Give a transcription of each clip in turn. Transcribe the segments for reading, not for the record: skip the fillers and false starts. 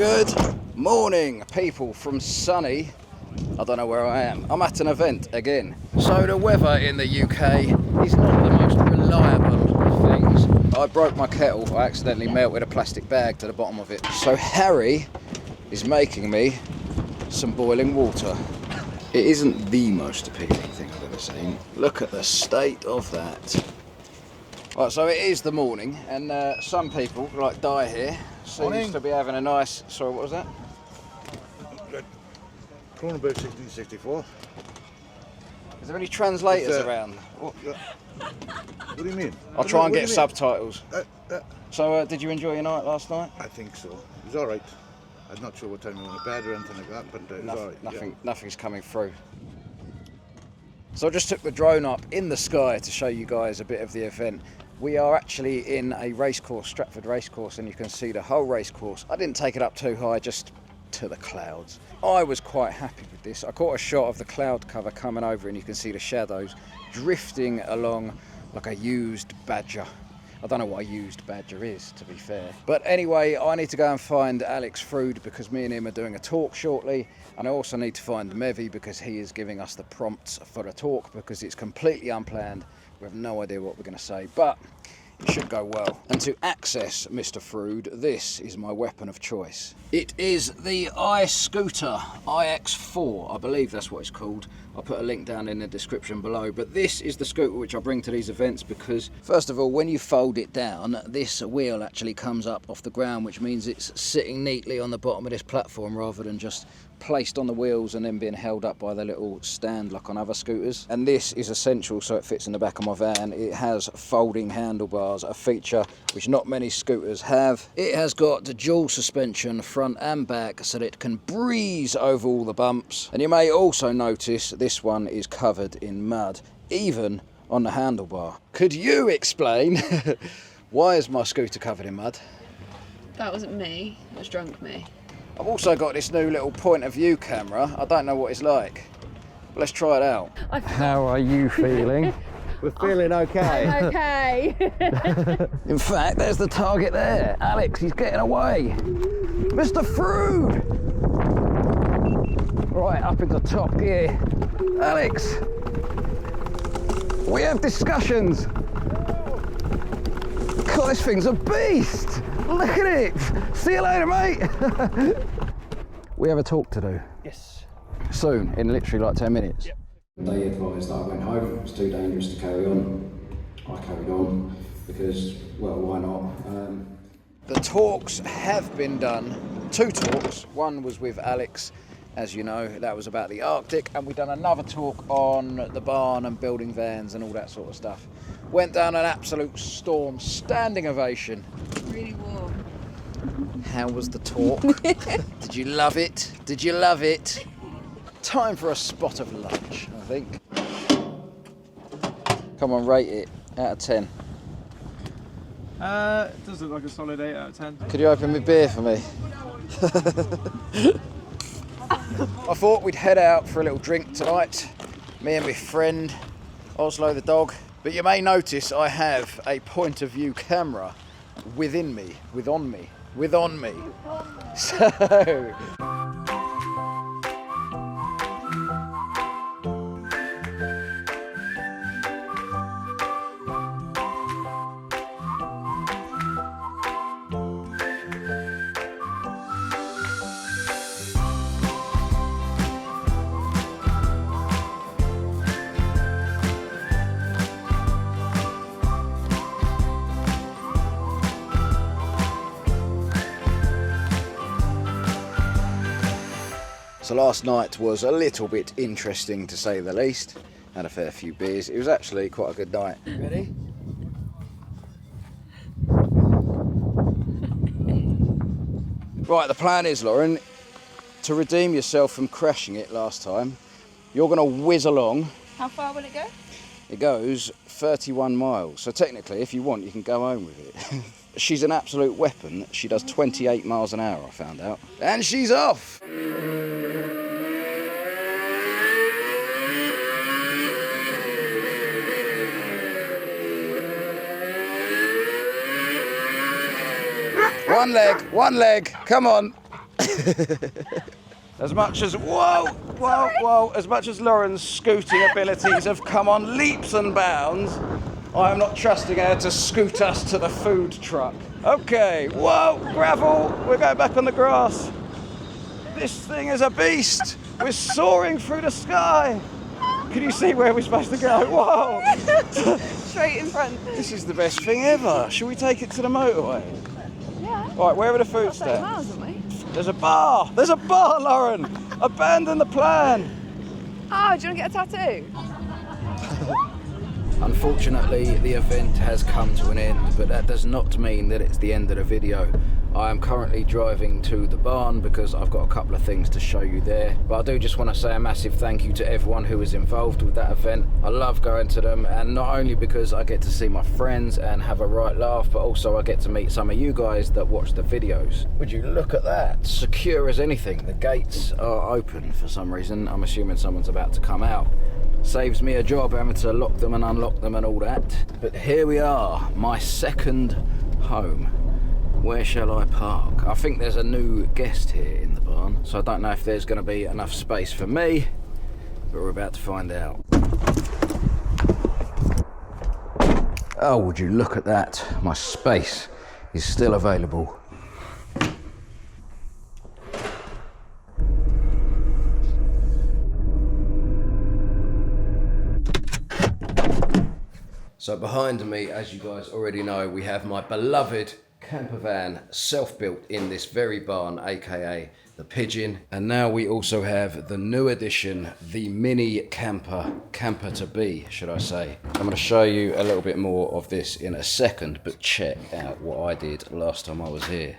Good morning, people from sunny, I don't know where I am. I'm at an event again. So the weather in the UK is not the most reliable of things. I broke my kettle. I accidentally melted a plastic bag to the bottom of it. So Harry is making me some boiling water. It isn't the most appealing thing I've ever seen. Look at the state of that. Right, so it is the morning, and some people, like Di here, seems to be having a nice... Sorry, what was that? Cronenberg 1664. Is there any translators around? What do you mean? I'll try and get subtitles. So, did you enjoy your night last night? I think so. It was all right. I'm not sure what time you went to bed or anything like that, but it was all right. Nothing's coming through. So I just took the drone up in the sky to show you guys a bit of the event. We are actually in a racecourse, Stratford racecourse, and you can see the whole racecourse. I didn't take it up too high, just to the clouds. I was quite happy with this. I caught a shot of the cloud cover coming over, and you can see the shadows drifting along like a used Badger. I don't know what a used Badger is, to be fair. But anyway, I need to go and find Alex Frood because me and him are doing a talk shortly. And I also need to find Mevy because he is giving us the prompts for the talk because it's completely unplanned. We have no idea what we're going to say, but it should go well. And to access Mr. Frood, this is my weapon of choice. It is the iScooter iX4, I believe that's what it's called. I'll put a link down in the description below, but this is the scooter which I bring to these events because, first of all, when you fold it down, this wheel actually comes up off the ground, which means it's sitting neatly on the bottom of this platform rather than just placed on the wheels and then being held up by the little stand like on other scooters. And this is essential so it fits in the back of my van. It has folding handlebars, a feature which not many scooters have. It has got the dual suspension front and back so that it can breeze over all the bumps. And you may also notice this one is covered in mud, even on the handlebar. Could you explain why is my scooter covered in mud? That wasn't me, it was drunk me. I've also got this new little point of view camera. I don't know what it's like, but let's try it out. How are you feeling? We're feeling okay. I'm okay. In fact, there's the target there. Alex, he's getting away. Mr. Frood! Right, up into top gear. Alex! We have discussions. God, this thing's a beast! Look at it! See you later, mate! We have a talk to do. Yes. Soon, in literally like 10 minutes. Yep. They advised that I went home. It was too dangerous to carry on. I carried on because, well, why not? The talks have been done. 2 talks. One was with Alex, as you know, that was about the Arctic, and we've done another talk on the barn and building vans and all that sort of stuff. Went down an absolute storm, standing ovation. Really warm. How was the talk? Did you love it? Did you love it? Time for a spot of lunch, I think. Come on, rate it out of 10. It does look like a solid 8 out of 10. Could you open me beer for me? I thought we'd head out for a little drink tonight, me and my friend Oslo the dog. But you may notice I have a point of view camera within me, on me. So... So last night was a little bit interesting to say the least. Had a fair few beers. It was actually quite a good night. Ready? Right, the plan is, Lauren, to redeem yourself from crashing it last time, you're going to whiz along. How far will it go? It goes 31 miles. So technically, if you want, you can go home with it. She's an absolute weapon. She does 28 miles an hour, I found out. And she's off! One leg, come on. As much as, whoa, as much as Lauren's scooting abilities have come on leaps and bounds, I am not trusting her to scoot us to the food truck. Okay, whoa, gravel, we're going back on the grass. This thing is a beast. We're soaring through the sky. Can you see where we're supposed to go? Whoa. Straight in front. This is the best thing ever. Shall we take it to the motorway? Yeah. Right, where are the food Not 30 miles, stands? haven't we? There's a bar. There's a bar, Lauren. Abandon the plan. Oh, do you want to get a tattoo? Unfortunately, the event has come to an end, but that does not mean that it's the end of the video. I am currently driving to the barn because I've got a couple of things to show you there. But I do just want to say a massive thank you to everyone who was involved with that event. I love going to them, and not only because I get to see my friends and have a right laugh, but also I get to meet some of you guys that watch the videos. Would you look at that? Secure as anything. The gates are open for some reason. I'm assuming someone's about to come out. Saves me a job having to lock them and unlock them and all that. But here we are, my second home. Where shall I park? I think there's a new guest here in the barn, so I don't know if there's going to be enough space for me, but we're about to find out. Oh, would you look at that? My space is still available. So behind me, as you guys already know, we have my beloved campervan, self-built in this very barn, aka the Pigeon. And now we also have the new addition, the mini camper to be, should I say. I'm going to show you a little bit more of this in a second, but check out what I did last time I was here.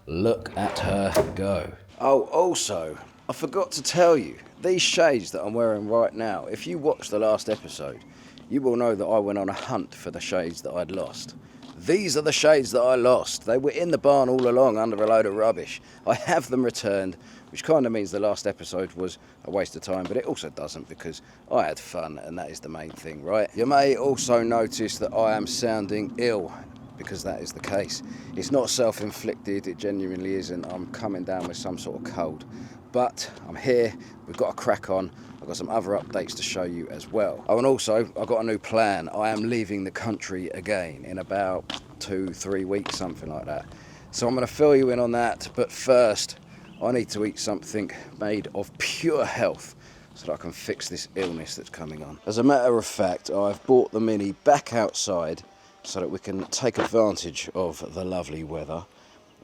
Look at her go. Oh, also, I forgot to tell you, these shades that I'm wearing right now, if you watched the last episode, you will know that I went on a hunt for the shades that I'd lost. These are the shades that I lost. They were in the barn all along under a load of rubbish. I have them returned, which kind of means the last episode was a waste of time, but it also doesn't because I had fun and that is the main thing, right? You may also notice that I am sounding ill because that is the case. It's not self-inflicted, it genuinely isn't. I'm coming down with some sort of cold. But I'm here, we've got a crack on. I've got some other updates to show you as well. Oh, and also, I've got a new plan. I am leaving the country again in about 2-3 weeks, something like that. So I'm going to fill you in on that. But first, I need to eat something made of pure health so that I can fix this illness that's coming on. As a matter of fact, I've brought the Mini back outside so that we can take advantage of the lovely weather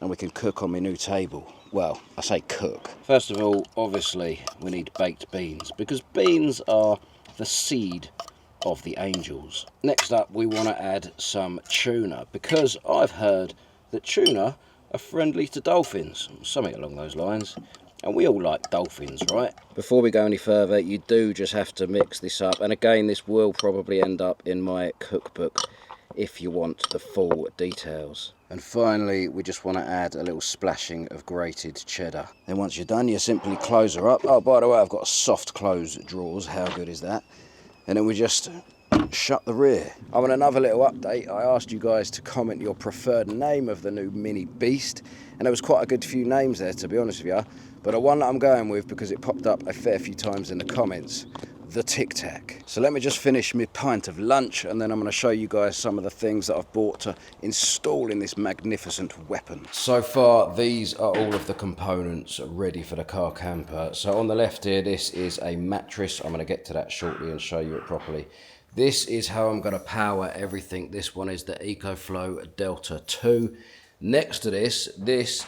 and we can cook on my new table. Well, I say cook. First of all, obviously, we need baked beans because beans are the seed of the angels. Next up, we want to add some tuna because I've heard that tuna are friendly to dolphins, something along those lines. And we all like dolphins, right? Before we go any further, you do just have to mix this up. And again, this will probably end up in my cookbook if you want the full details. And finally, we just want to add a little splashing of grated cheddar. Then once you're done, you simply close her up. Oh, by the way, I've got soft close drawers. How good is that? And then we just shut the rear. Oh, and another little update. I asked you guys to comment your preferred name of the new Mini Beast. And there was quite a good few names there, to be honest with you. But the one that I'm going with, because it popped up a fair few times in the comments, the Tic Tac. So let me just finish my pint of lunch and then I'm going to show you guys some of the things that I've bought to install in this magnificent weapon. So far, these are all of the components ready for the car camper. So on the left here, this is a mattress. I'm going to get to that shortly and show you it properly. This is how I'm going to power everything. This one is the Ecoflow Delta 2. Next to this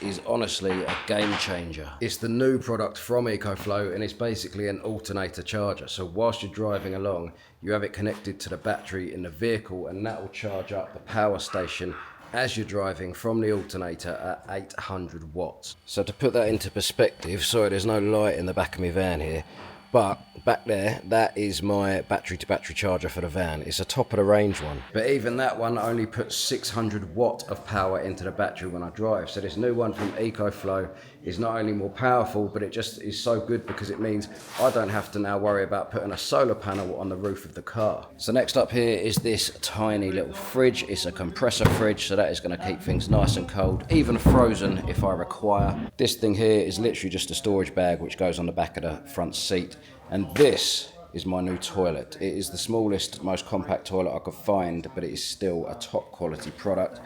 is honestly a game changer. It's the new product from Ecoflow and it's basically an alternator charger. So whilst you're driving along, you have it connected to the battery in the vehicle and that will charge up the power station as you're driving from the alternator at 800 watts. So to put that into perspective, sorry there's no light in the back of my van here, But back there, that is my battery to battery charger for the van. It's a top of the range one. But even that one only puts 600 watt of power into the battery when I drive. So this new one from Ecoflow is not only more powerful, but it just is so good because it means I don't have to now worry about putting a solar panel on the roof of the car. So next up here is this tiny little fridge. It's a compressor fridge, so that is going to keep things nice and cold, even frozen if I require. This thing here is literally just a storage bag which goes on the back of the front seat. And this is my new toilet. It is the smallest, most compact toilet I could find, but it is still a top quality product.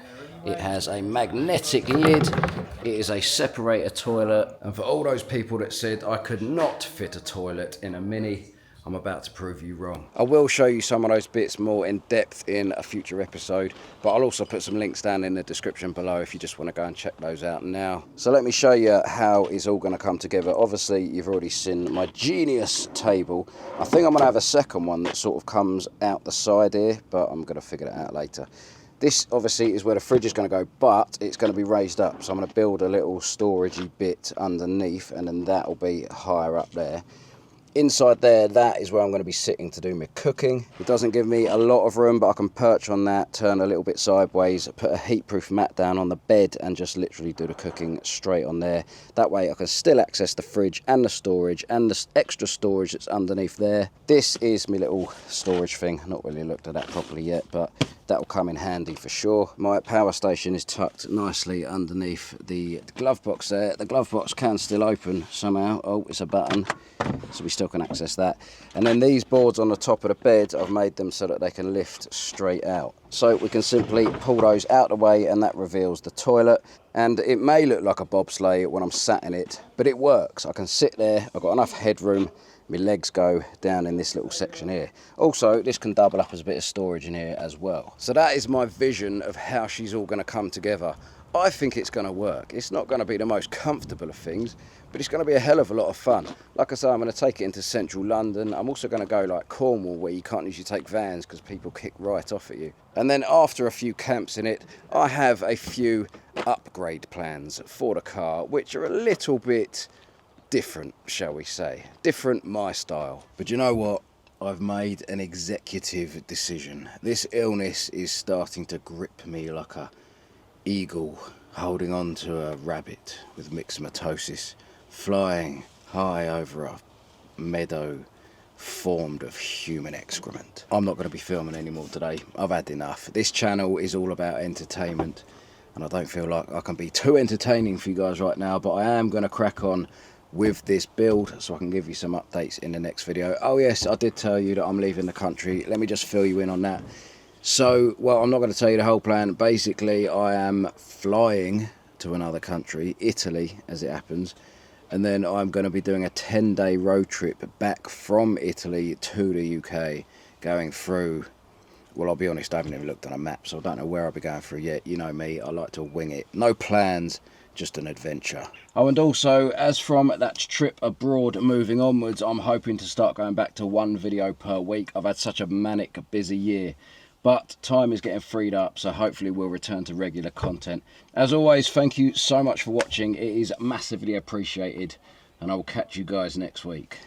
It has a magnetic lid. It is a separator toilet. And for all those people that said I could not fit a toilet in a Mini, I'm about to prove you wrong. I will show you some of those bits more in depth in a future episode, but I'll also put some links down in the description below if you just want to go and check those out now. So let me show you how it's all going to come together. Obviously, you've already seen my genius table. I think I'm going to have a second one that sort of comes out the side here, but I'm going to figure that out later. This obviously is where the fridge is going to go, but it's going to be raised up. So I'm going to build a little storagey bit underneath, and then that will be higher up there. Inside there, that is where I'm going to be sitting to do my cooking. It doesn't give me a lot of room, but I can perch on that, turn a little bit sideways, put a heat-proof mat down on the bed and just literally do the cooking straight on there. That way I can still access the fridge and the storage and the extra storage that's underneath there. This is my little storage thing. Not really looked at that properly yet, but that will come in handy for sure. My power station is tucked nicely underneath the glove box there. The glove box can still open somehow. Oh, it's a button, so we still can access that. And then these boards on the top of the bed, I've made them so that they can lift straight out. So we can simply pull those out the way, and that reveals the toilet. And it may look like a bobsleigh when I'm sat in it, but it works. I can sit there, I've got enough headroom. My legs go down in this little section here. Also, this can double up as a bit of storage in here as well. So that is my vision of how she's all going to come together. I think it's going to work. It's not going to be the most comfortable of things, but it's going to be a hell of a lot of fun. Like I say, I'm going to take it into central London. I'm also going to go like Cornwall, where you can't usually take vans because people kick right off at you. And then after a few camps in it, I have a few upgrade plans for the car, which are a little bit different, shall we say. Different my style. But you know what? I've made an executive decision. This illness is starting to grip me like a eagle holding on to a rabbit with myxomatosis, flying high over a meadow formed of human excrement. I'm not going to be filming anymore today. I've had enough. This channel is all about entertainment, and I don't feel like I can be too entertaining for you guys right now, but I am going to crack on with this build so I can give you some updates in the next video. Oh yes, I did tell you that I'm leaving the country. Let me just fill you in on that. So, well, I'm not going to tell you the whole plan. Basically, I am flying to another country, Italy as it happens, and then I'm going to be doing a 10-day road trip back from Italy to the UK, going through, well, I'll be honest, I haven't even looked on a map, so I don't know where I'll be going through yet. You know me, I like to wing it. No plans, just an adventure. Oh, and also, as from that trip abroad moving onwards, I'm hoping to start going back to one video per week. I've had such a manic, busy year, but time is getting freed up, so hopefully we'll return to regular content. As always, thank you so much for watching. It is massively appreciated, and I will catch you guys next week.